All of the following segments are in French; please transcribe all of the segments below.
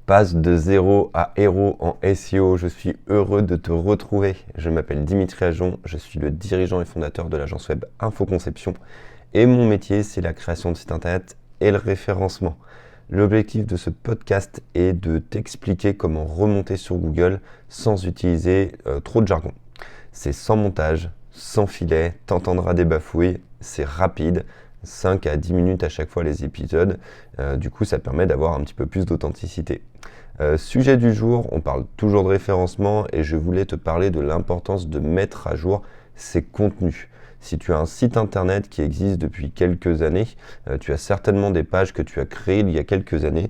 Passe de zéro à héros en SEO, je suis heureux de te retrouver. Je m'appelle Dimitri Ajon, je suis le dirigeant et fondateur de l'agence web Infoconception et mon métier c'est la création de sites internet et le référencement. L'objectif de ce podcast est de t'expliquer comment remonter sur Google sans utiliser trop de jargon. C'est sans montage, sans filet, t'entendras des bafouilles, c'est rapide. 5 à 10 minutes à chaque fois les épisodes, du coup ça permet d'avoir un petit peu plus d'authenticité. Sujet du jour, on parle toujours de référencement et je voulais te parler de l'importance de mettre à jour ses contenus. Si tu as un site internet qui existe depuis quelques années, tu as certainement des pages que tu as créées il y a quelques années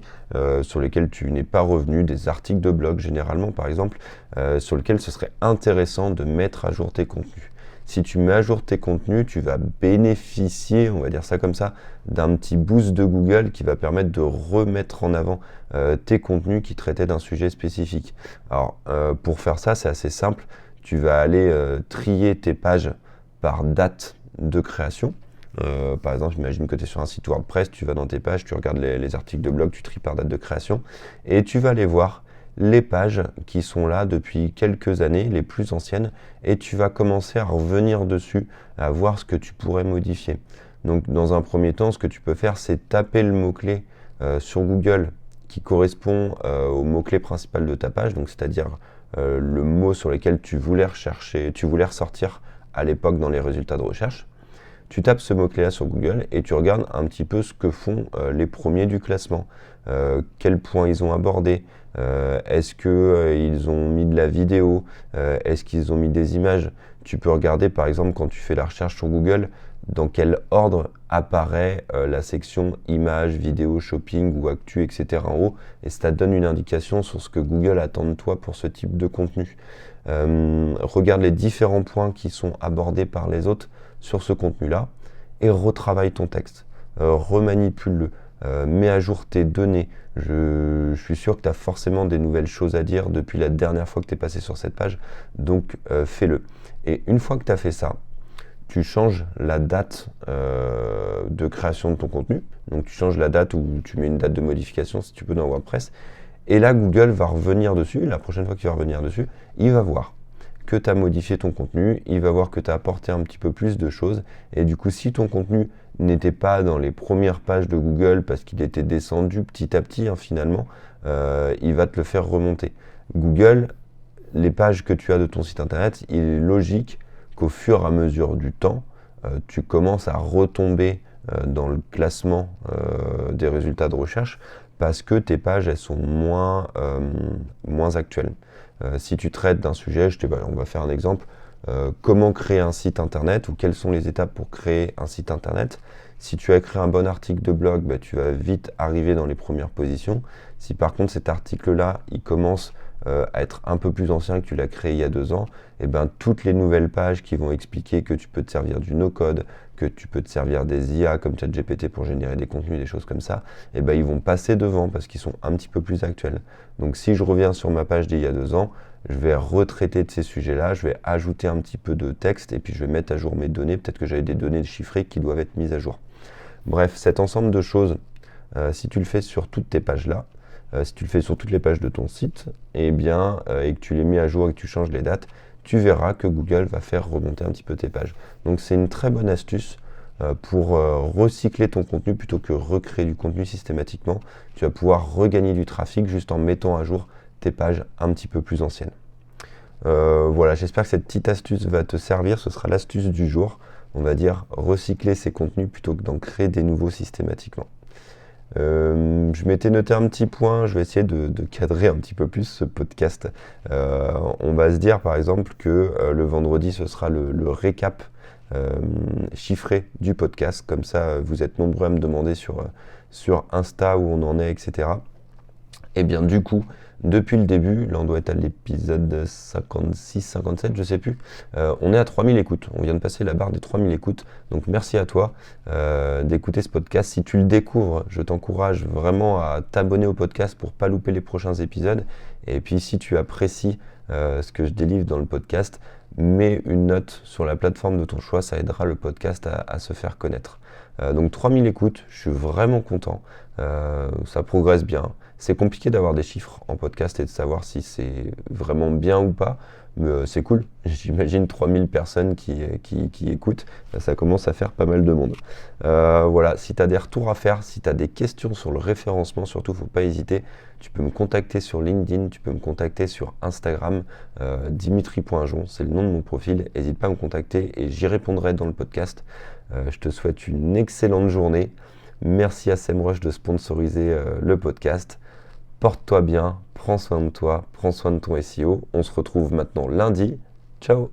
sur lesquelles tu n'es pas revenu, des articles de blog généralement par exemple, sur lesquels ce serait intéressant de mettre à jour tes contenus. Si tu mets à jour tes contenus, tu vas bénéficier, on va dire ça comme ça, d'un petit boost de Google qui va permettre de remettre en avant tes contenus qui traitaient d'un sujet spécifique. Alors, pour faire ça, c'est assez simple. Tu vas aller trier tes pages par date de création. Par exemple, j'imagine que tu es sur un site WordPress, tu vas dans tes pages, tu regardes les articles de blog, tu tries par date de création et tu vas aller voir les pages qui sont là depuis quelques années, les plus anciennes, et tu vas commencer à revenir dessus, à voir ce que tu pourrais modifier. Donc dans un premier temps, ce que tu peux faire, c'est taper le mot-clé sur Google qui correspond au mot-clé principal de ta page, donc c'est-à-dire le mot sur lequel tu voulais rechercher, tu voulais ressortir à l'époque dans les résultats de recherche. Tu tapes ce mot-clé-là sur Google et tu regardes un petit peu ce que font les premiers du classement, quels points ils ont abordé, est-ce qu'ils ont mis de la vidéo, est-ce qu'ils ont mis des images. Tu peux regarder par exemple quand tu fais la recherche sur Google, dans quel ordre apparaît la section images, vidéos, shopping ou actu, etc. en haut, et ça te donne une indication sur ce que Google attend de toi pour ce type de contenu. Regarde les différents points qui sont abordés par les autres sur ce contenu-là et retravaille ton texte, remanipule-le, mets à jour tes données. Je suis sûr que tu as forcément des nouvelles choses à dire depuis la dernière fois que tu es passé sur cette page, donc fais-le. Et une fois que tu as fait ça, tu changes la date de création de ton contenu, donc tu changes la date ou tu mets une date de modification si tu peux dans WordPress, et là Google va revenir dessus, la prochaine fois qu'il va revenir dessus, il va voir que tu as modifié ton contenu, il va voir que tu as apporté un petit peu plus de choses, et du coup si ton contenu n'était pas dans les premières pages de Google parce qu'il était descendu petit à petit finalement, il va te le faire remonter. Google, les pages que tu as de ton site internet, il est logique qu'au fur et à mesure du temps, tu commences à retomber dans le classement des résultats de recherche parce que tes pages elles sont moins actuelles. Si tu traites d'un sujet, on va faire un exemple, comment créer un site internet ou quelles sont les étapes pour créer un site internet. Si tu as écrit un bon article de blog, tu vas vite arriver dans les premières positions. Si par contre cet article-là, il commence à être un peu plus ancien, que tu l'as créé il y a 2 ans, toutes les nouvelles pages qui vont expliquer que tu peux te servir du no-code, que tu peux te servir des IA comme ChatGPT pour générer des contenus, des choses comme ça, ils vont passer devant parce qu'ils sont un petit peu plus actuels. Donc si je reviens sur ma page d'il y a 2 ans, je vais retraiter de ces sujets-là, je vais ajouter un petit peu de texte et puis je vais mettre à jour mes données. Peut-être que j'avais des données chiffrées qui doivent être mises à jour. Bref, cet ensemble de choses, si tu le fais sur toutes tes pages-là, si tu le fais sur toutes les pages de ton site, et que tu les mets à jour et que tu changes les dates, tu verras que Google va faire remonter un petit peu tes pages. Donc c'est une très bonne astuce pour recycler ton contenu plutôt que recréer du contenu systématiquement. Tu vas pouvoir regagner du trafic juste en mettant à jour tes pages un petit peu plus anciennes. Voilà, j'espère que cette petite astuce va te servir. Ce sera l'astuce du jour. On va dire recycler ses contenus plutôt que d'en créer des nouveaux systématiquement. Je m'étais noté un petit point, je vais essayer de cadrer un petit peu plus ce podcast. On va se dire par exemple que le vendredi ce sera le récap chiffré du podcast, comme ça vous êtes nombreux à me demander sur Insta où on en est, etc. Et bien du coup, depuis le début, là on doit être à l'épisode 56, 57, je sais plus, on est à 3000 écoutes, on vient de passer la barre des 3000 écoutes, donc merci à toi d'écouter ce podcast. Si tu le découvres, je t'encourage vraiment à t'abonner au podcast pour pas louper les prochains épisodes, et puis si tu apprécies ce que je délivre dans le podcast, mets une note sur la plateforme de ton choix, ça aidera le podcast à se faire connaître. Donc 3000 écoutes, je suis vraiment content, ça progresse bien. C'est compliqué d'avoir des chiffres en podcast et de savoir si c'est vraiment bien ou pas, mais c'est cool. J'imagine 3000 personnes qui écoutent, ça commence à faire pas mal de monde. Voilà, si tu as des retours à faire, si tu as des questions sur le référencement, surtout, faut pas hésiter. Tu peux me contacter sur LinkedIn, tu peux me contacter sur Instagram, dimitri.jon, c'est le nom de mon profil. N'hésite pas à me contacter et j'y répondrai dans le podcast. Je te souhaite une excellente journée. Merci à SEMrush de sponsoriser le podcast. Porte-toi bien, prends soin de toi, prends soin de ton SEO. On se retrouve maintenant lundi. Ciao!